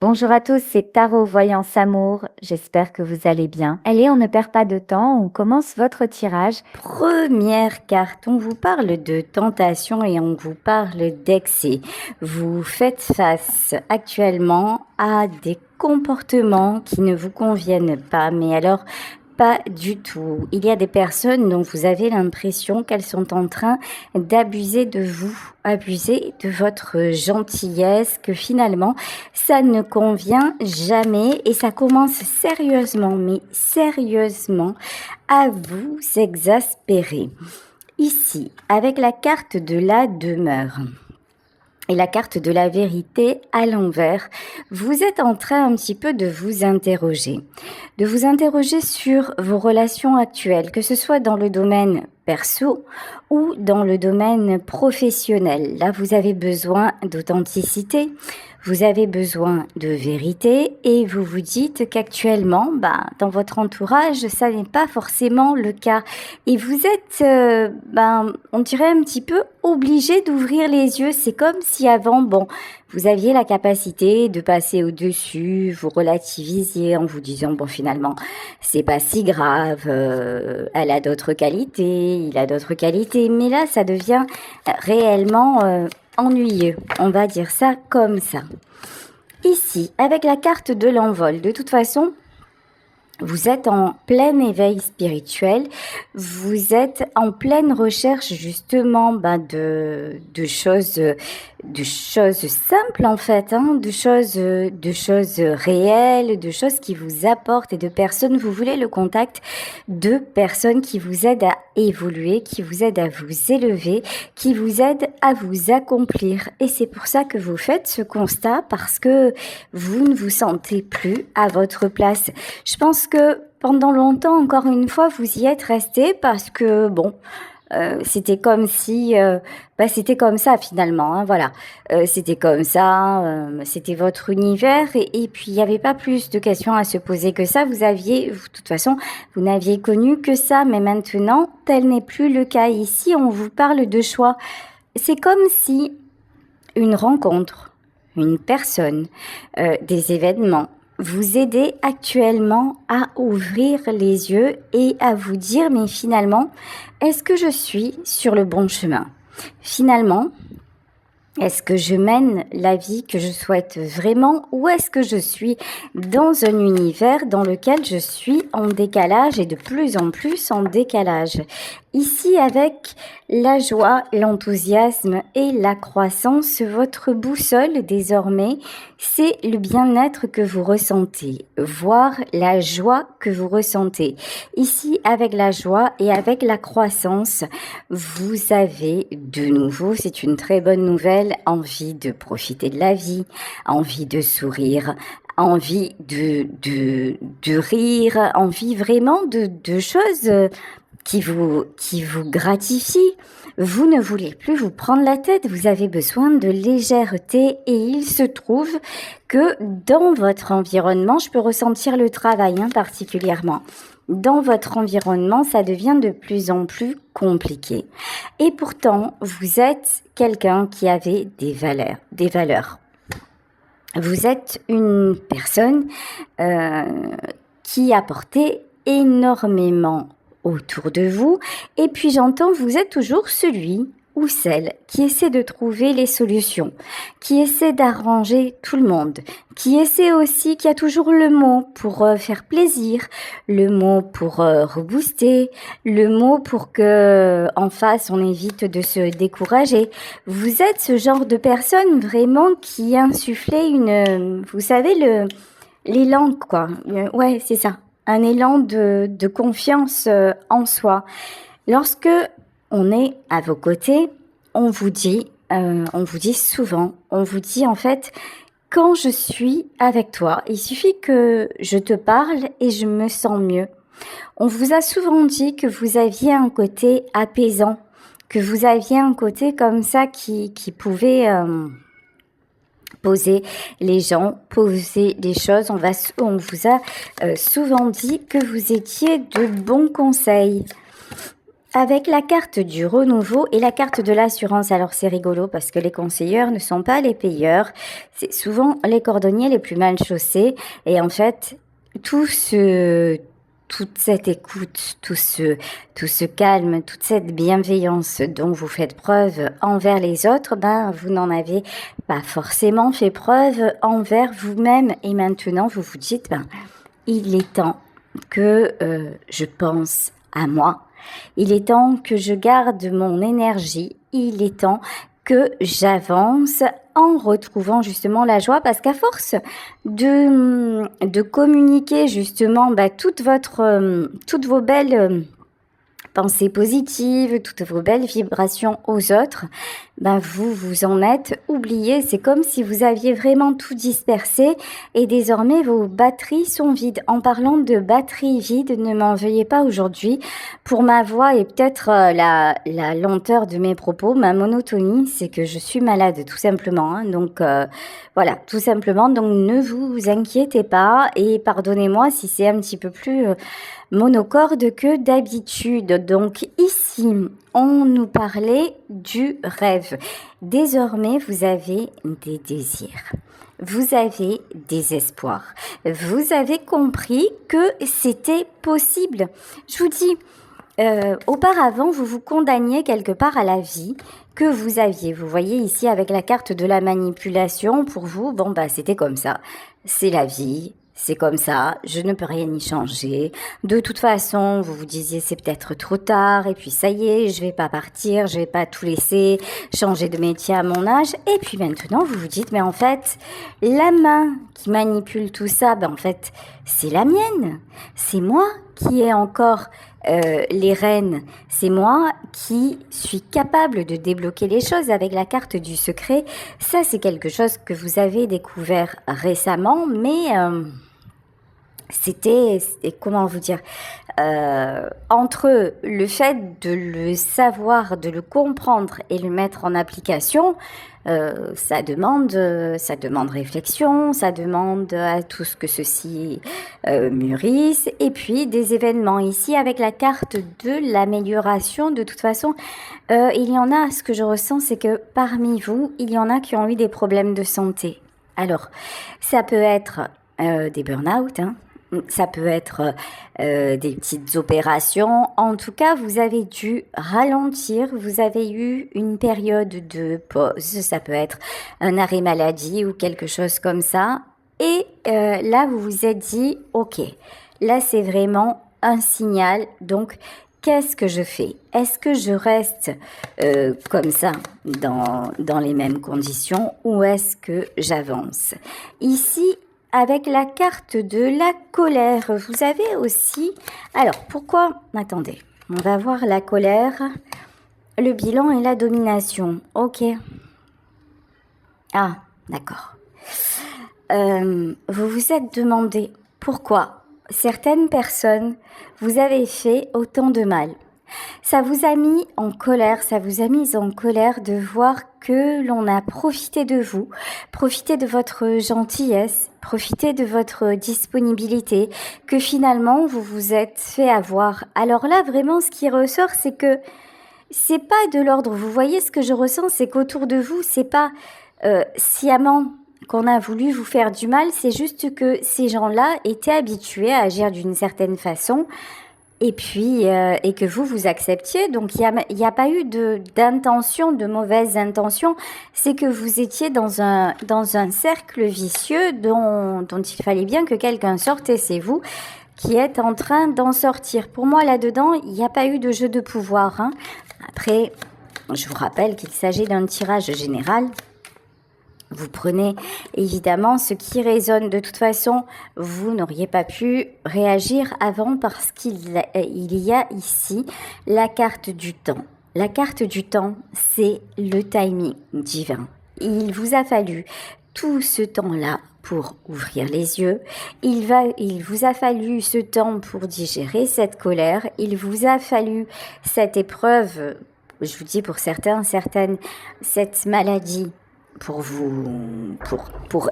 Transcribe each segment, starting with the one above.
Bonjour à tous, c'est Tarot Voyance Amour. J'espère que vous allez bien. Allez, on ne perd pas de temps, on commence votre tirage. Première carte, on vous parle de tentation et on vous parle d'excès. Vous faites face actuellement à des comportements qui ne vous conviennent pas, mais alors pas du tout. Il y a des personnes dont vous avez l'impression qu'elles sont en train d'abuser de vous, abuser de votre gentillesse, que finalement ça ne convient jamais et ça commence sérieusement, mais sérieusement, à vous exaspérer. Ici, avec la carte de la demeure et la carte de la vérité à l'envers, vous êtes en train un petit peu de vous interroger sur vos relations actuelles, que ce soit dans le domaine perso ou dans le domaine professionnel. Là, vous avez besoin d'authenticité, vous avez besoin de vérité et vous vous dites qu'actuellement, dans votre entourage, ça n'est pas forcément le cas. Et vous êtes, on dirait un petit peu obligé d'ouvrir les yeux. C'est comme si avant, vous aviez la capacité de passer au-dessus, vous relativisiez en vous disant, finalement, c'est pas si grave, elle a d'autres qualités, il a d'autres qualités. Mais là, ça devient réellement ennuyeux. On va dire ça comme ça. Ici, avec la carte de l'envol, de toute façon, vous êtes en plein éveil spirituel, vous êtes en pleine recherche justement de choses simples en fait, de choses réelles, de choses qui vous apportent et de personnes. Vous voulez le contact de personnes qui vous aident à évoluer, qui vous aident à vous élever, qui vous aident à vous accomplir. Et c'est pour ça que vous faites ce constat, parce que vous ne vous sentez plus à votre place. Je pense que pendant longtemps, encore une fois, vous y êtes resté parce que c'était comme si, c'était comme ça finalement, voilà. C'était comme ça, c'était votre univers et puis il n'y avait pas plus de questions à se poser que ça. De toute façon, vous n'aviez connu que ça, mais maintenant, tel n'est plus le cas. Ici, on vous parle de choix. C'est comme si une rencontre, une personne, des événements, vous aidez actuellement à ouvrir les yeux et à vous dire, mais finalement, est-ce que je suis sur le bon chemin? Finalement, est-ce que je mène la vie que je souhaite vraiment ou est-ce que je suis dans un univers dans lequel je suis en décalage et de plus en plus en décalage? Ici, avec la joie, l'enthousiasme et la croissance, votre boussole désormais, c'est le bien-être que vous ressentez, voire la joie que vous ressentez. Ici, avec la joie et avec la croissance, vous avez de nouveau, c'est une très bonne nouvelle, envie de profiter de la vie, envie de sourire, envie de rire, envie vraiment de choses qui vous gratifient. Vous ne voulez plus vous prendre la tête, vous avez besoin de légèreté et il se trouve que dans votre environnement, je peux ressentir le travail particulièrement. Dans votre environnement, ça devient de plus en plus compliqué. Et pourtant, vous êtes quelqu'un qui avait des valeurs. Vous êtes une personne qui apportait énormément autour de vous. Et puis j'entends, vous êtes toujours celui ou celle qui essaie de trouver les solutions, qui essaie d'arranger tout le monde, qui essaie aussi, qui a toujours le mot pour faire plaisir, le mot pour rebooster, le mot pour que en face on évite de se décourager. Vous êtes ce genre de personne vraiment qui insufflait vous savez, l'élan quoi. Ouais, c'est ça. Un élan de confiance en soi. Lorsque on est à vos côtés, on vous dit souvent, on vous dit en fait, quand je suis avec toi, il suffit que je te parle et je me sens mieux. On vous a souvent dit que vous aviez un côté apaisant, que vous aviez un côté comme ça qui pouvait poser les gens, poser les choses. On vous a souvent dit que vous étiez de bons conseils. Avec la carte du renouveau et la carte de l'assurance, alors c'est rigolo parce que les conseilleurs ne sont pas les payeurs, c'est souvent les cordonniers les plus mal chaussés et en fait toute cette écoute, tout ce calme, toute cette bienveillance dont vous faites preuve envers les autres, ben vous n'en avez pas forcément fait preuve envers vous-même et maintenant vous vous dites ben il est temps que je pense à moi. Il est temps que je garde mon énergie. Il est temps que j'avance en retrouvant justement la joie parce qu'à force de communiquer justement toutes vos belles pensées positives, toutes vos belles vibrations aux autres, ben vous en êtes oublié. C'est comme si vous aviez vraiment tout dispersé et désormais vos batteries sont vides. En parlant de batteries vides, ne m'en veuillez pas aujourd'hui pour ma voix et peut-être la lenteur de mes propos, ma monotonie, c'est que je suis malade tout simplement. Hein. Donc voilà, tout simplement. Donc ne vous inquiétez pas et pardonnez-moi si c'est un petit peu plus monocorde que d'habitude. Donc ici, on nous parlait du rêve. Désormais, vous avez des désirs. Vous avez des espoirs. Vous avez compris que c'était possible. Je vous dis, auparavant, vous vous condamniez quelque part à la vie que vous aviez. Vous voyez ici avec la carte de la manipulation, pour vous, bon bah c'était comme ça. C'est la vie. C'est comme ça, je ne peux rien y changer. De toute façon, vous vous disiez c'est peut-être trop tard et puis ça y est, je vais pas partir, je vais pas tout laisser, changer de métier à mon âge. Et puis maintenant, vous vous dites mais en fait, la main qui manipule tout ça, ben en fait, c'est la mienne. C'est moi qui ai encore les rênes. C'est moi qui suis capable de débloquer les choses avec la carte du secret. Ça, c'est quelque chose que vous avez découvert récemment, mais c'était, comment vous dire, entre le fait de le savoir, de le comprendre et le mettre en application, ça demande réflexion, ça demande à tout ce que ceci mûrisse, et puis des événements. Ici, avec la carte de l'amélioration, de toute façon, il y en a, ce que je ressens, c'est que parmi vous, il y en a qui ont eu des problèmes de santé. Alors, ça peut être des burn-out, hein. Ça peut être des petites opérations. En tout cas, vous avez dû ralentir. Vous avez eu une période de pause. Ça peut être un arrêt maladie ou quelque chose comme ça. Et là, vous vous êtes dit, OK, là, c'est vraiment un signal. Donc, qu'est-ce que je fais? Est-ce que je reste comme ça dans les mêmes conditions ou est-ce que j'avance? Ici, avec la carte de la colère, vous avez aussi... Alors, pourquoi... Attendez, on va voir la colère, le bilan et la domination. Ok. Ah, d'accord. Vous vous êtes demandé pourquoi certaines personnes vous avaient fait autant de mal. Ça vous a mis en colère, ça vous a mis en colère de voir que l'on a profité de vous, profité de votre gentillesse, profité de votre disponibilité, que finalement vous vous êtes fait avoir. Alors là, vraiment, ce qui ressort, c'est que c'est pas de l'ordre. Vous voyez, ce que je ressens, c'est qu'autour de vous, c'est pas sciemment qu'on a voulu vous faire du mal, c'est juste que ces gens-là étaient habitués à agir d'une certaine façon. Et puis, et que vous acceptiez. Donc, il y a pas eu d'intention, de mauvaise intention. C'est que vous étiez dans un cercle vicieux dont il fallait bien que quelqu'un sorte et c'est vous qui êtes en train d'en sortir. Pour moi, là-dedans, il n'y a pas eu de jeu de pouvoir, hein. Après, je vous rappelle qu'il s'agit d'un tirage général. Vous prenez évidemment ce qui résonne. De toute façon, vous n'auriez pas pu réagir avant parce qu'il y a ici la carte du temps. La carte du temps, c'est le timing divin. Il vous a fallu tout ce temps-là pour ouvrir les yeux. Il vous a fallu ce temps pour digérer cette colère. Il vous a fallu cette épreuve, je vous dis pour certaines, cette maladie, pour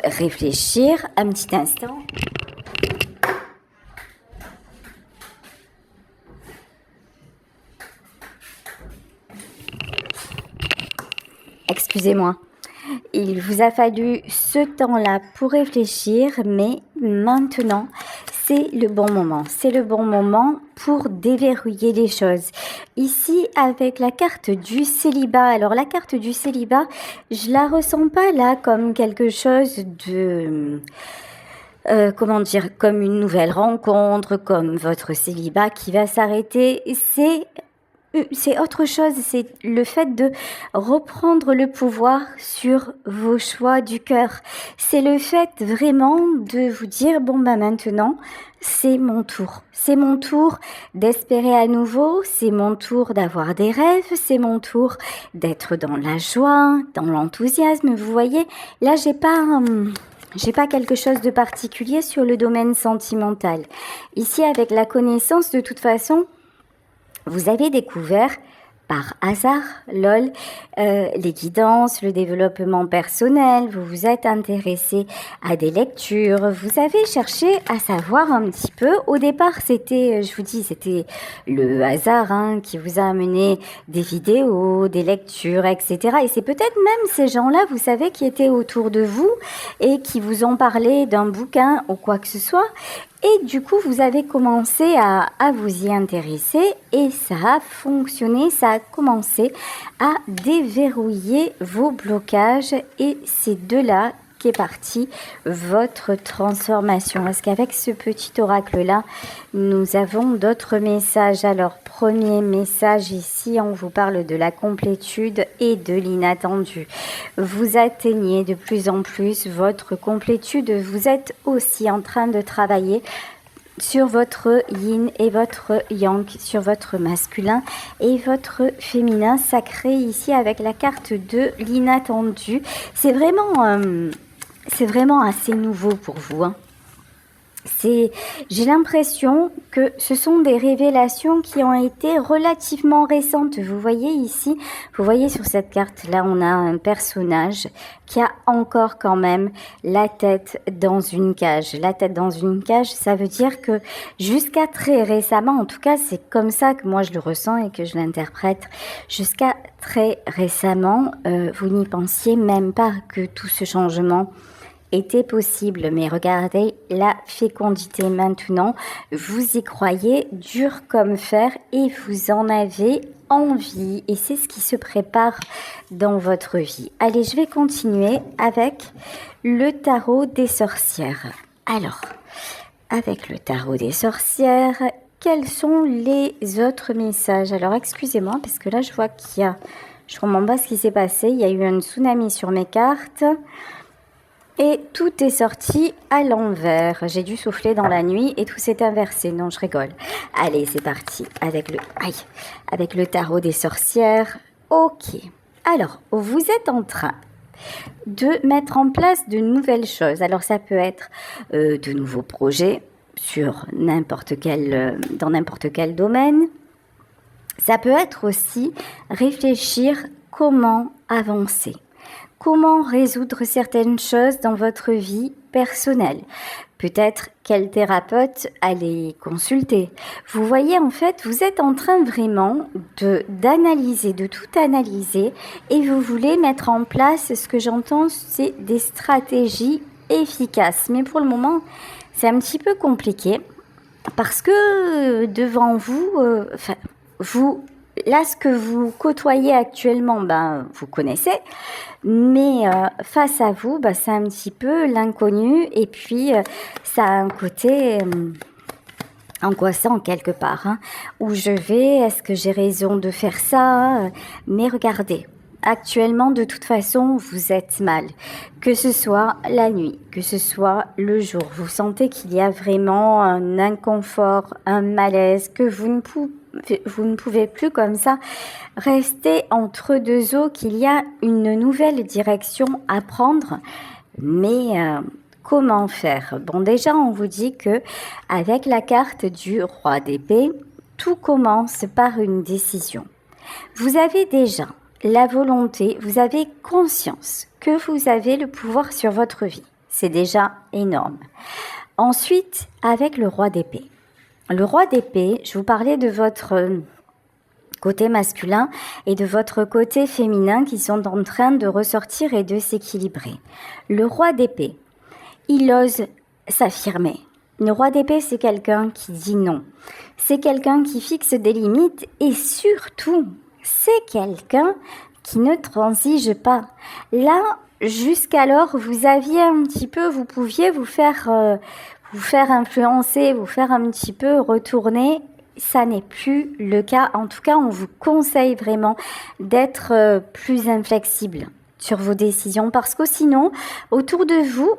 réfléchir un petit instant. excusez-moi. Il vous a fallu ce temps-là pour réfléchir, mais maintenant, c'est le bon moment. C'est le bon moment pour déverrouiller les choses. Ici, avec la carte du célibat. Alors, la carte du célibat, je la ressens pas là comme quelque chose de... comment dire, comme une nouvelle rencontre, comme votre célibat qui va s'arrêter. C'est autre chose, c'est le fait de reprendre le pouvoir sur vos choix du cœur. C'est le fait vraiment de vous dire, bon bah maintenant, c'est mon tour. C'est mon tour d'espérer à nouveau, c'est mon tour d'avoir des rêves, c'est mon tour d'être dans la joie, dans l'enthousiasme. Vous voyez, là j'ai pas quelque chose de particulier sur le domaine sentimental. Ici, avec la connaissance, de toute façon, vous avez découvert par hasard, les guidances, le développement personnel, vous vous êtes intéressé à des lectures, vous avez cherché à savoir un petit peu. Au départ, c'était le hasard qui vous a amené des vidéos, des lectures, etc. Et c'est peut-être même ces gens-là, vous savez, qui étaient autour de vous et qui vous ont parlé d'un bouquin ou quoi que ce soit. Et du coup, vous avez commencé à vous y intéresser et ça a fonctionné, ça a commencé à déverrouiller vos blocages et c'est de là qu'est partie votre transformation. Parce qu'avec ce petit oracle-là, nous avons d'autres messages. Alors, premier message ici, on vous parle de la complétude et de l'inattendu. Vous atteignez de plus en plus votre complétude. Vous êtes aussi en train de travailler sur votre yin et votre yang, sur votre masculin et votre féminin sacré ici avec la carte de l'inattendu. C'est vraiment assez nouveau pour vous. J'ai l'impression que ce sont des révélations qui ont été relativement récentes. Vous voyez ici, vous voyez sur cette carte-là, on a un personnage qui a encore quand même la tête dans une cage. La tête dans une cage, ça veut dire que jusqu'à très récemment, en tout cas c'est comme ça que moi je le ressens et que je l'interprète, jusqu'à très récemment, vous n'y pensiez même pas que tout ce changement était possible, mais regardez la fécondité maintenant, vous y croyez dur comme fer et vous en avez envie et c'est ce qui se prépare dans votre vie. Allez, je vais continuer avec le tarot des sorcières. Alors, avec le tarot des sorcières, quels sont les autres messages? Alors, excusez-moi, parce que là, je vois je comprends pas ce qui s'est passé, il y a eu un tsunami sur mes cartes. Et tout est sorti à l'envers. J'ai dû souffler dans la nuit et tout s'est inversé. Non, je rigole. Allez, c'est parti. Avec le tarot des sorcières. Ok. Alors, vous êtes en train de mettre en place de nouvelles choses. Alors, ça peut être de nouveaux projets sur dans n'importe quel domaine. Ça peut être aussi réfléchir comment avancer. Comment résoudre certaines choses dans votre vie personnelle? Peut-être quel thérapeute aller consulter. Vous voyez, en fait, vous êtes en train vraiment d'analyser, de tout analyser et vous voulez mettre en place, ce que j'entends, c'est des stratégies efficaces. Mais pour le moment, c'est un petit peu compliqué parce que devant vous, là, ce que vous côtoyez actuellement, vous connaissez, mais face à vous, c'est un petit peu l'inconnu et puis ça a un côté angoissant quelque part. Où je vais, est-ce que j'ai raison de faire ça? Mais regardez, actuellement, de toute façon, vous êtes mal. Que ce soit la nuit, que ce soit le jour, vous sentez qu'il y a vraiment un inconfort, un malaise, que vous ne pouvez plus comme ça rester entre deux eaux, qu'il y a une nouvelle direction à prendre. Mais comment faire? Bon, déjà, on vous dit que avec la carte du roi d'épée, tout commence par une décision. Vous avez déjà la volonté, vous avez conscience que vous avez le pouvoir sur votre vie. C'est déjà énorme. Ensuite, avec le roi d'épée. Le roi d'épée, je vous parlais de votre côté masculin et de votre côté féminin qui sont en train de ressortir et de s'équilibrer. Le roi d'épée, il ose s'affirmer. Le roi d'épée, c'est quelqu'un qui dit non. C'est quelqu'un qui fixe des limites et surtout, c'est quelqu'un qui ne transige pas. Là, jusqu'alors, vous aviez un petit peu, vous pouviez vous faire influencer, vous faire un petit peu retourner. Ça n'est plus le cas. En tout cas, on vous conseille vraiment d'être plus inflexible sur vos décisions parce que sinon, autour de vous,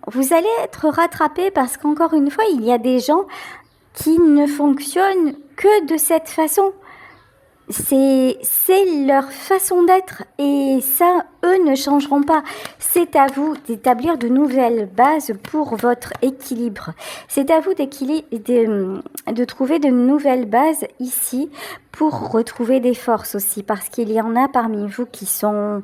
vous allez être rattrapé parce qu'encore une fois, il y a des gens qui ne fonctionnent que de cette façon. C'est leur façon d'être et ça, eux ne changeront pas. C'est à vous d'établir de nouvelles bases pour votre équilibre. C'est à vous de trouver de nouvelles bases ici pour retrouver des forces aussi parce qu'il y en a parmi vous qui sont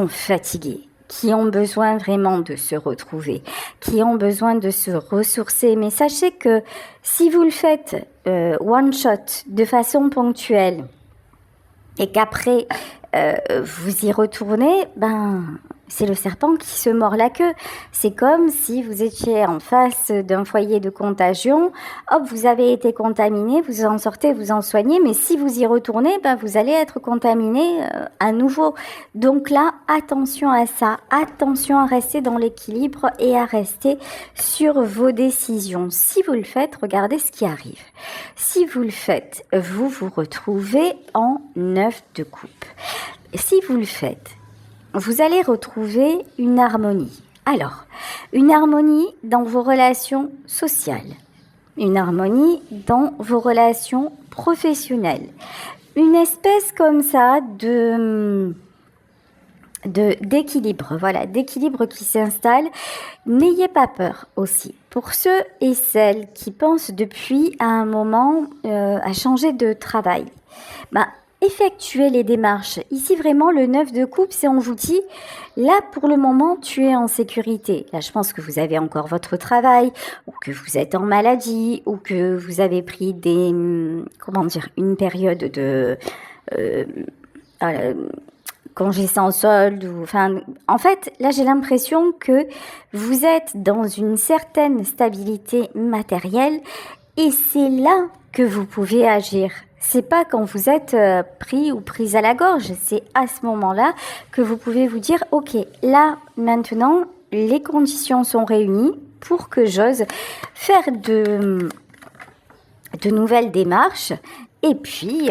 fatigués, qui ont besoin vraiment de se retrouver, qui ont besoin de se ressourcer. Mais sachez que si vous le faites one shot, de façon ponctuelle, et qu'après vous y retournez, c'est le serpent qui se mord la queue. C'est comme si vous étiez en face d'un foyer de contagion. Hop, vous avez été contaminé, vous en sortez, vous en soignez, mais si vous y retournez, vous allez être contaminé à nouveau. Donc là, attention à ça, attention à rester dans l'équilibre et à rester sur vos décisions. Si vous le faites, regardez ce qui arrive. Si vous le faites, vous vous retrouvez en 9 de coupe. Si vous le faites, vous allez retrouver une harmonie. Alors, une harmonie dans vos relations sociales, une harmonie dans vos relations professionnelles, une espèce comme ça d'équilibre, voilà, d'équilibre qui s'installe. N'ayez pas peur aussi. Pour ceux et celles qui pensent depuis à un moment à changer de travail, effectuez les démarches. Ici, vraiment, le 9 de coupe, c'est on vous dit, là, pour le moment, tu es en sécurité. Là, je pense que vous avez encore votre travail, ou que vous êtes en maladie, ou que vous avez pris une période de congé sans solde. En fait, là, j'ai l'impression que vous êtes dans une certaine stabilité matérielle et c'est là que vous pouvez agir. C'est pas quand vous êtes pris ou prise à la gorge, c'est à ce moment-là que vous pouvez vous dire, ok, là, maintenant, les conditions sont réunies pour que j'ose faire de nouvelles démarches. Et puis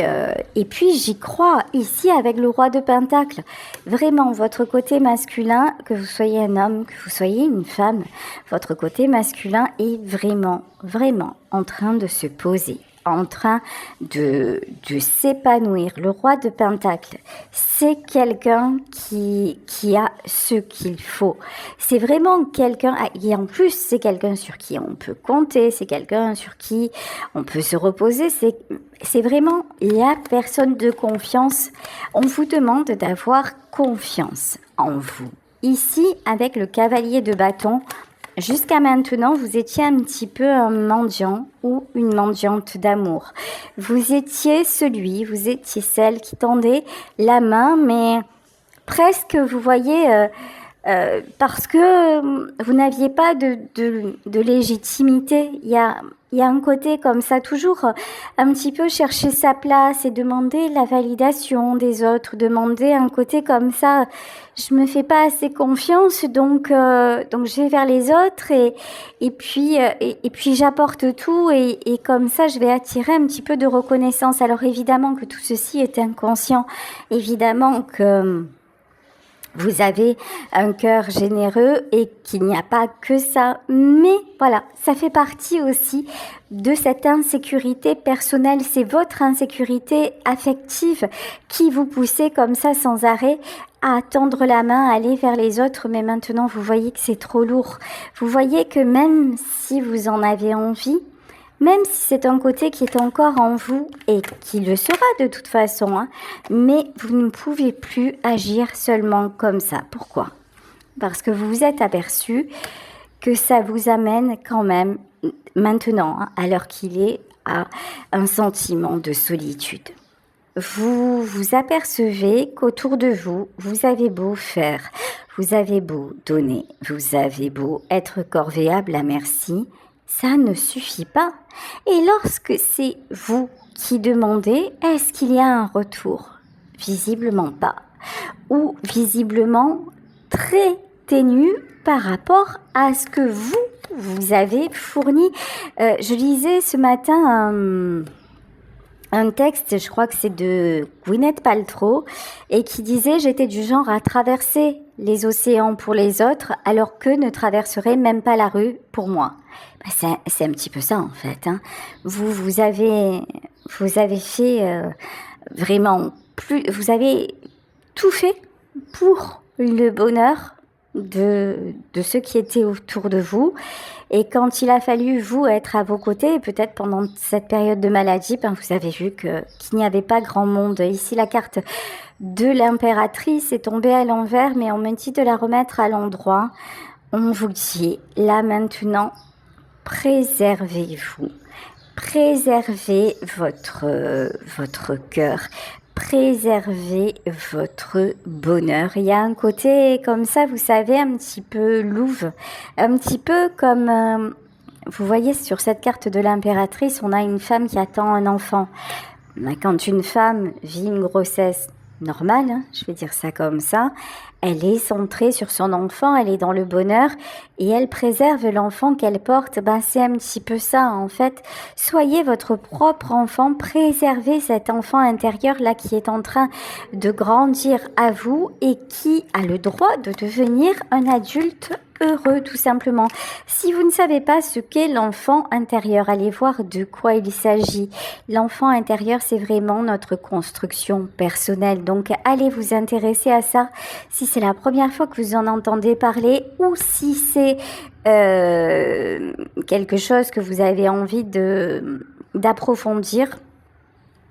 j'y crois ici avec le roi de Pentacle. Vraiment, votre côté masculin, que vous soyez un homme, que vous soyez une femme, votre côté masculin est vraiment, vraiment en train de se poser, en train de s'épanouir. Le roi de Pentacle, c'est quelqu'un qui a ce qu'il faut. C'est vraiment quelqu'un, et en plus, c'est quelqu'un sur qui on peut compter, c'est quelqu'un sur qui on peut se reposer, c'est vraiment la personne de confiance. On vous demande d'avoir confiance en vous. Ici, avec le cavalier de bâton, jusqu'à maintenant, vous étiez un petit peu un mendiant ou une mendiante d'amour. Vous étiez celle qui tendait la main, mais presque, vous voyez, parce que vous n'aviez pas de légitimité. Il y a un côté comme ça, toujours un petit peu chercher sa place et demander la validation des autres, demander un côté comme ça, je me fais pas assez confiance, donc je vais vers les autres et puis j'apporte tout et comme ça je vais attirer un petit peu de reconnaissance. Alors évidemment que tout ceci est inconscient, évidemment que vous avez un cœur généreux et qu'il n'y a pas que ça. Mais voilà, ça fait partie aussi de cette insécurité personnelle. C'est votre insécurité affective qui vous poussez comme ça sans arrêt à tendre la main, à aller vers les autres. Mais maintenant, vous voyez que c'est trop lourd. Vous voyez que même si vous en avez envie, même si c'est un côté qui est encore en vous et qui le sera de toute façon, mais vous ne pouvez plus agir seulement comme ça. Pourquoi ? Parce que vous vous êtes aperçu que ça vous amène quand même maintenant, à l'heure qu'il est, à un sentiment de solitude. vous vous apercevez qu'autour de vous, vous avez beau faire, vous avez beau donner, vous avez beau être corvéable à merci, ça ne suffit pas. Et lorsque c'est vous qui demandez, est-ce qu'il y a un retour? Visiblement pas. Ou visiblement très ténu par rapport à ce que vous avez fourni. Je lisais ce matin un texte, je crois que c'est de Gwyneth Paltrow, et qui disait « J'étais du genre à traverser les océans pour les autres, alors qu'eux ne traverseraient même pas la rue pour moi. » C'est un petit peu ça en fait. Hein. Vous avez fait vraiment plus, vous avez tout fait pour le bonheur de ceux qui étaient autour de vous. Et quand il a fallu, vous, être à vos côtés, peut-être pendant cette période de maladie, vous avez vu qu'il n'y avait pas grand monde. Ici, la carte de l'impératrice est tombée à l'envers, mais on me dit de la remettre à l'endroit. On vous dit, là maintenant, préservez-vous. Préservez votre cœur. Préservez votre bonheur. Il y a un côté comme ça, vous savez, un petit peu louve, un petit peu comme, vous voyez sur cette carte de l'impératrice, on a une femme qui attend un enfant. Quand une femme vit une grossesse normale, hein, je vais dire ça comme ça, elle est centrée sur son enfant, elle est dans le bonheur et elle préserve l'enfant qu'elle porte. C'est un petit peu ça en fait. Soyez votre propre enfant, préservez cet enfant intérieur là qui est en train de grandir à vous et qui a le droit de devenir un adulte heureux tout simplement. Si vous ne savez pas ce qu'est l'enfant intérieur, allez voir de quoi il s'agit. L'enfant intérieur, c'est vraiment notre construction personnelle. Donc allez vous intéresser à ça si c'est la première fois que vous en entendez parler ou si c'est quelque chose que vous avez envie d'approfondir.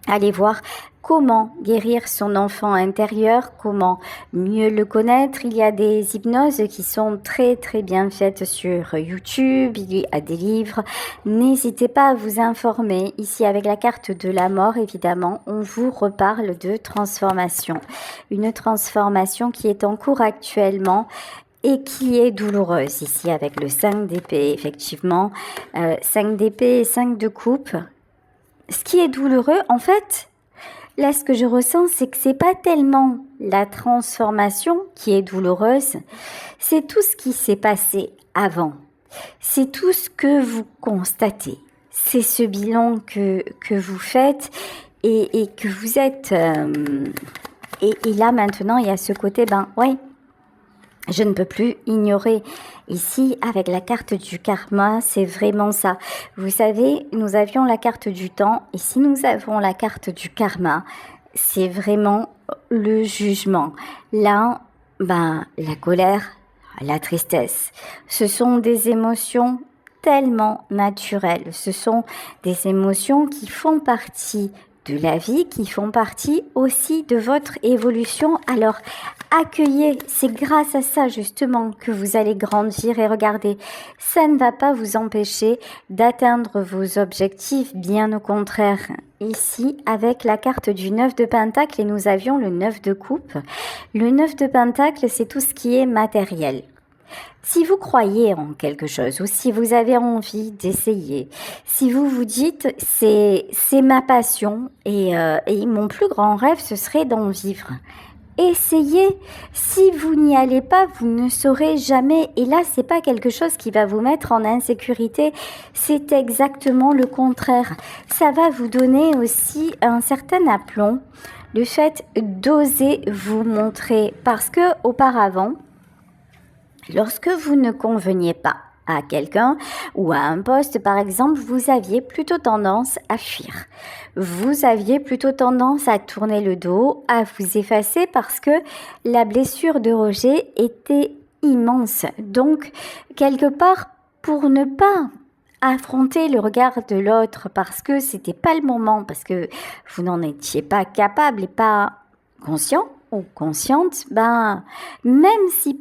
Allez voir comment guérir son enfant intérieur, comment mieux le connaître. Il y a des hypnoses qui sont très très bien faites sur YouTube, il y a des livres. N'hésitez pas à vous informer. Ici avec la carte de la mort, évidemment, on vous reparle de transformation. Une transformation qui est en cours actuellement et qui est douloureuse. Ici avec le 5 d'épée, effectivement. 5 d'épée et 5 de coupe. Ce qui est douloureux, en fait, là, ce que je ressens, c'est que c'est pas tellement la transformation qui est douloureuse, c'est tout ce qui s'est passé avant. C'est tout ce que vous constatez. C'est ce bilan que vous faites et que vous êtes... et là, maintenant, il y a ce côté, ouais, je ne peux plus ignorer. Ici, avec la carte du karma, c'est vraiment ça. Vous savez, nous avions la carte du temps. Ici, nous avons la carte du karma. C'est vraiment le jugement. Là, la colère, la tristesse. Ce sont des émotions tellement naturelles. Ce sont des émotions qui font partie de la vie, qui font partie aussi de votre évolution. Alors, accueillez, c'est grâce à ça justement que vous allez grandir et regardez, ça ne va pas vous empêcher d'atteindre vos objectifs, bien au contraire. Ici, avec la carte du 9 de Pentacle et nous avions le 9 de coupe. Le 9 de Pentacle, c'est tout ce qui est matériel. Si vous croyez en quelque chose ou si vous avez envie d'essayer, si vous vous dites c'est ma passion et mon plus grand rêve ce serait d'en vivre. Essayez. Si vous n'y allez pas, vous ne saurez jamais. Et là, c'est pas quelque chose qui va vous mettre en insécurité. C'est exactement le contraire. Ça va vous donner aussi un certain aplomb. Le fait d'oser vous montrer. Parce que auparavant, lorsque vous ne conveniez pas à quelqu'un ou à un poste, par exemple, vous aviez plutôt tendance à fuir. Vous aviez plutôt tendance à tourner le dos, à vous effacer parce que la blessure de rejet était immense. Donc, quelque part, pour ne pas affronter le regard de l'autre parce que c'était pas le moment, parce que vous n'en étiez pas capable et pas conscient ou consciente, même si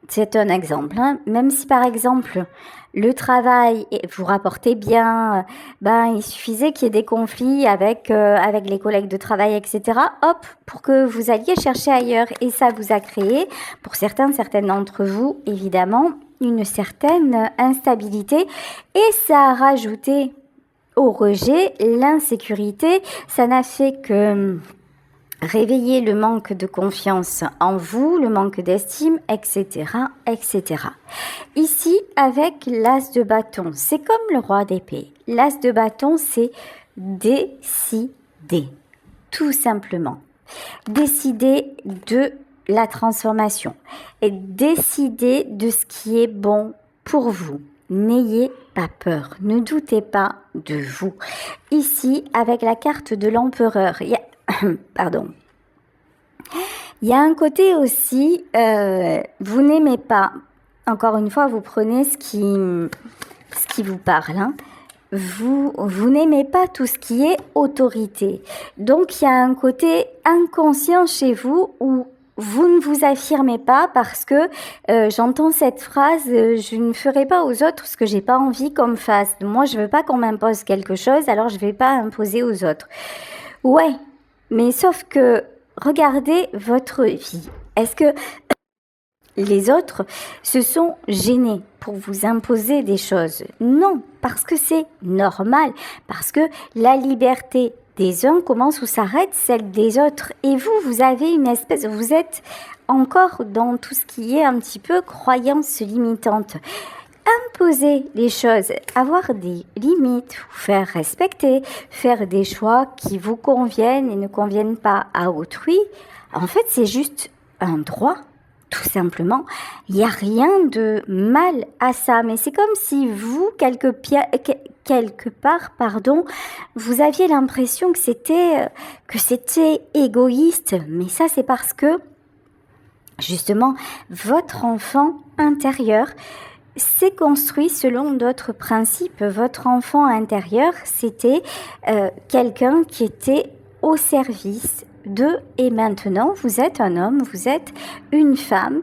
c'est un exemple, même si par exemple le travail vous rapportait bien, il suffisait qu'il y ait des conflits avec les collègues de travail, etc. Hop, pour que vous alliez chercher ailleurs. Et ça vous a créé, pour certaines d'entre vous, évidemment, une certaine instabilité. Et ça a rajouté au rejet l'insécurité. Ça n'a fait que réveiller le manque de confiance en vous, le manque d'estime, etc., etc. Ici, avec l'as de bâton, c'est comme le roi d'épée. L'as de bâton, c'est décider, tout simplement. Décider de la transformation et décider de ce qui est bon pour vous. N'ayez pas peur, ne doutez pas de vous. Ici, avec la carte de l'empereur, il y a pardon. Il y a un côté aussi, vous n'aimez pas, encore une fois, vous prenez ce qui vous parle, hein. Vous n'aimez pas tout ce qui est autorité. Donc, il y a un côté inconscient chez vous où vous ne vous affirmez pas parce que j'entends cette phrase, je ne ferai pas aux autres ce que j'ai pas envie qu'on me fasse. Moi, je veux pas qu'on m'impose quelque chose, alors je vais pas imposer aux autres. Ouais. Mais sauf que, regardez votre vie. Est-ce que les autres se sont gênés pour vous imposer des choses? Non, parce que c'est normal, parce que la liberté des uns commence ou s'arrête celle des autres. Et vous avez une espèce, vous êtes encore dans tout ce qui est un petit peu croyance limitante. Imposer les choses, avoir des limites, vous faire respecter, faire des choix qui vous conviennent et ne conviennent pas à autrui, en fait, c'est juste un droit, tout simplement. Il n'y a rien de mal à ça, mais c'est comme si vous, quelque part, vous aviez l'impression que c'était égoïste, mais ça, c'est parce que, justement, votre enfant intérieur s'est construit selon d'autres principes. Votre enfant intérieur, c'était quelqu'un qui était au service de, et maintenant vous êtes un homme, vous êtes une femme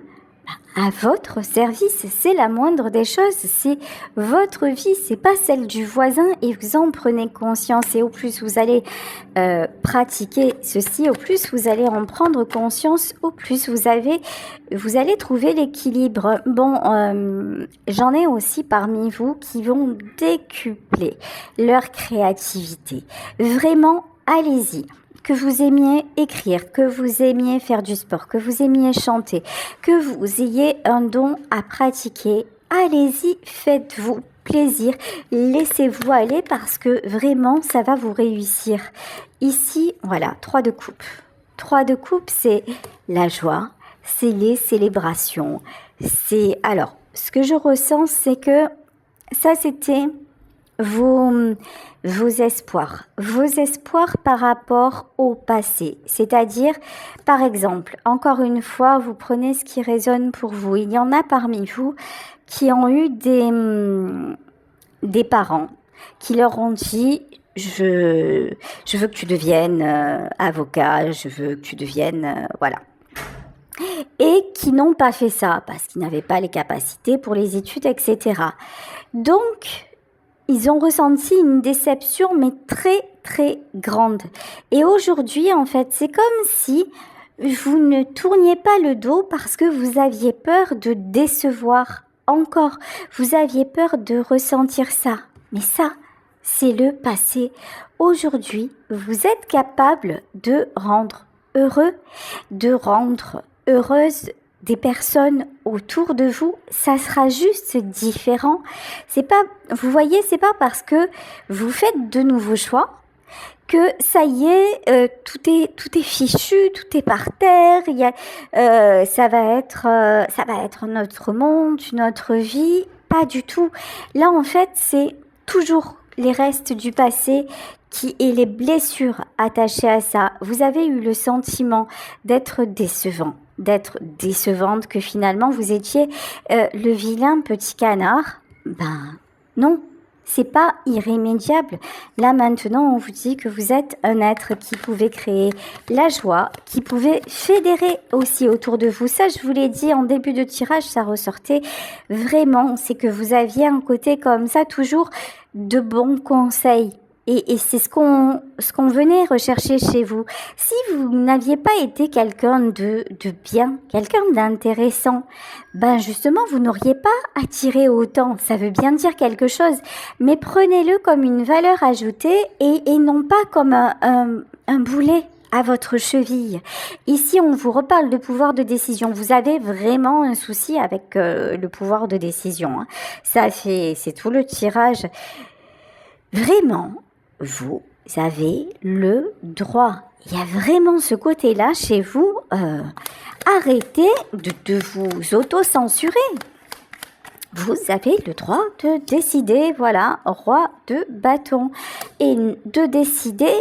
à votre service. C'est la moindre des choses, c'est votre vie, c'est pas celle du voisin, et vous en prenez conscience. Et au plus vous allez pratiquer ceci, au plus vous allez en prendre conscience, au plus vous allez trouver l'équilibre. Bon, j'en ai aussi parmi vous qui vont décupler leur créativité. Vraiment, allez-y. Que vous aimiez écrire, que vous aimiez faire du sport, que vous aimiez chanter, que vous ayez un don à pratiquer, allez-y, faites-vous plaisir, laissez-vous aller parce que vraiment, ça va vous réussir. Ici, voilà, 3 de coupe. 3 de coupe, c'est la joie, c'est les célébrations. Alors, ce que je ressens, c'est que ça, c'était vos espoirs par rapport au passé. C'est-à-dire, par exemple, encore une fois, vous prenez ce qui résonne pour vous. Il y en a parmi vous qui ont eu des parents qui leur ont dit je veux que tu deviennes avocat, je veux que tu deviennes voilà. Et qui n'ont pas fait ça parce qu'ils n'avaient pas les capacités pour les études, etc. Donc, ils ont ressenti une déception, mais très, très grande. Et aujourd'hui, en fait, c'est comme si vous ne tourniez pas le dos parce que vous aviez peur de décevoir encore. Vous aviez peur de ressentir ça. Mais ça, c'est le passé. Aujourd'hui, vous êtes capable de rendre heureux, de rendre heureuse des personnes autour de vous. Ça sera juste différent. C'est pas, vous voyez, c'est pas parce que vous faites de nouveaux choix que ça y est, tout est fichu, tout est par terre. Ça va être notre monde, notre vie. Pas du tout. Là, en fait, c'est toujours les restes du passé et les blessures attachées à ça. Vous avez eu le sentiment d'être décevante, que finalement vous étiez le vilain petit canard. Ben non, C'est pas irrémédiable. Là maintenant, on vous dit que vous êtes un être qui pouvait créer la joie, qui pouvait fédérer aussi autour de vous. Ça, je vous l'ai dit en début de tirage, ça ressortait vraiment. C'est que vous aviez un côté comme ça, toujours de bons conseils. Et c'est ce qu'on venait rechercher chez vous. Si vous n'aviez pas été quelqu'un de bien, quelqu'un d'intéressant, ben justement, vous n'auriez pas attiré autant. Ça veut bien dire quelque chose. Mais prenez-le comme une valeur ajoutée et non pas comme un boulet à votre cheville. Ici, on vous reparle de pouvoir de décision. Vous avez vraiment un souci avec le pouvoir de décision. Hein. C'est tout le tirage. Vraiment, vous avez le droit. Il y a vraiment ce côté-là chez vous. Arrêtez de vous auto-censurer. Vous avez le droit de décider, voilà, roi de bâton. Et de décider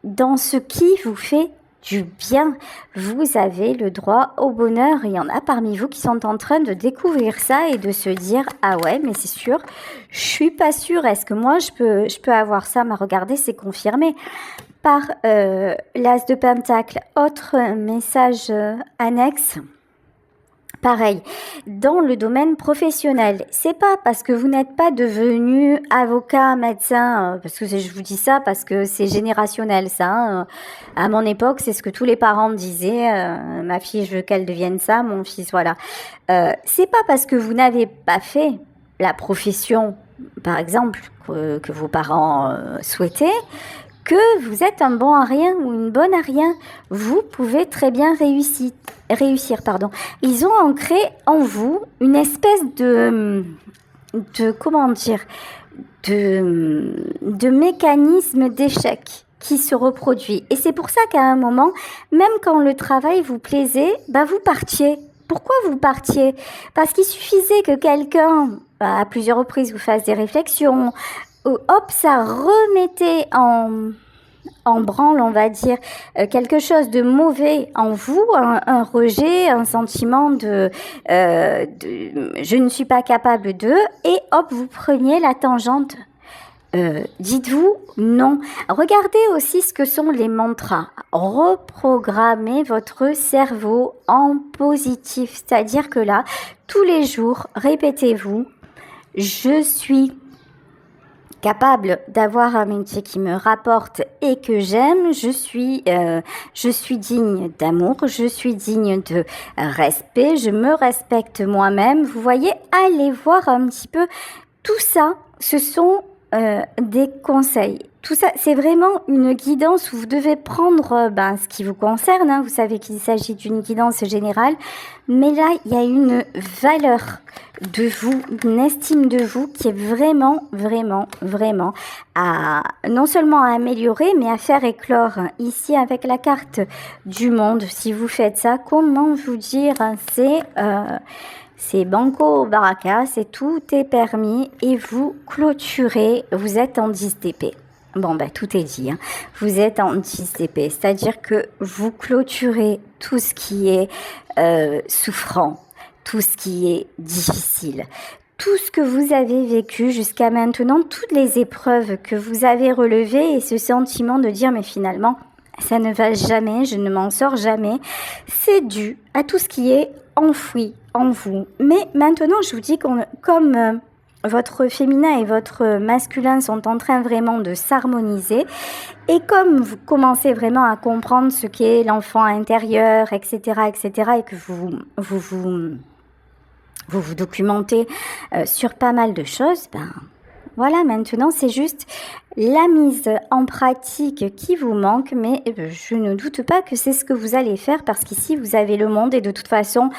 dans ce qui vous fait du bien. Vous avez le droit au bonheur. Il y en a parmi vous qui sont en train de découvrir ça et de se dire « Ah ouais, mais c'est sûr, je suis pas sûre. Est-ce que moi, je peux avoir ça ?» Mais regardez, c'est confirmé par l'As de Pentacle. Autre message annexe. Pareil, dans le domaine professionnel, c'est pas parce que vous n'êtes pas devenu avocat, médecin, parce que je vous dis ça parce que c'est générationnel ça. Hein. À mon époque, c'est ce que tous les parents me disaient. Ma fille, je veux qu'elle devienne ça, mon fils, voilà. C'est pas parce que vous n'avez pas fait la profession, par exemple, que vos parents souhaitaient, que vous êtes un bon à rien ou une bonne à rien. Vous pouvez très bien réussir. Ils ont ancré en vous une espèce de comment dire, de mécanisme d'échec qui se reproduit. Et c'est pour ça qu'à un moment, même quand le travail vous plaisait, bah vous partiez. Pourquoi vous partiez? Parce qu'il suffisait que quelqu'un, à plusieurs reprises, vous fasse des réflexions. Hop, ça remettait en branle, on va dire, quelque chose de mauvais en vous, un rejet, un sentiment de je ne suis pas capable de, et hop, vous preniez la tangente. Dites-vous non. Regardez aussi ce que sont les mantras. Reprogrammez votre cerveau en positif, c'est-à-dire que là, tous les jours, répétez-vous, je suis capable d'avoir un métier qui me rapporte et que j'aime, je suis digne d'amour, je suis digne de respect, je me respecte moi-même. Vous voyez, allez voir un petit peu tout ça, ce sont des conseils. Tout ça, c'est vraiment une guidance où vous devez prendre ce qui vous concerne. Hein. Vous savez qu'il s'agit d'une guidance générale, mais là, il y a une valeur de vous, une estime de vous qui est vraiment, vraiment, vraiment à non seulement à améliorer, mais à faire éclore. Ici, avec la carte du monde, si vous faites ça, comment vous dire, c'est banco baraka, c'est tout est permis et vous clôturez, vous êtes en 10 d'épée. Bon, tout est dit, hein. Vous êtes en 10 d'épée, c'est-à-dire que vous clôturez tout ce qui est souffrant, tout ce qui est difficile, tout ce que vous avez vécu jusqu'à maintenant, toutes les épreuves que vous avez relevées et ce sentiment de dire mais finalement ça ne va jamais, je ne m'en sors jamais, c'est dû à tout ce qui est enfoui en vous. Mais maintenant, je vous dis comme votre féminin et votre masculin sont en train vraiment de s'harmoniser et comme vous commencez vraiment à comprendre ce qu'est l'enfant intérieur, etc., et que vous documentez sur pas mal de choses, voilà, maintenant c'est juste la mise en pratique qui vous manque, mais je ne doute pas que c'est ce que vous allez faire parce qu'ici vous avez le monde et de toute façon,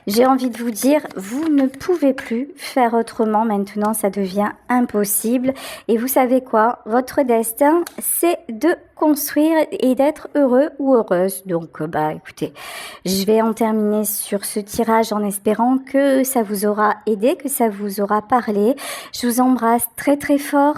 j'ai envie de vous dire, vous ne pouvez plus faire autrement maintenant, ça devient impossible. Et vous savez quoi? Votre destin, c'est de construire et d'être heureux ou heureuse. Donc, écoutez, je vais en terminer sur ce tirage en espérant que ça vous aura aidé, que ça vous aura parlé. Je vous embrasse très très fort.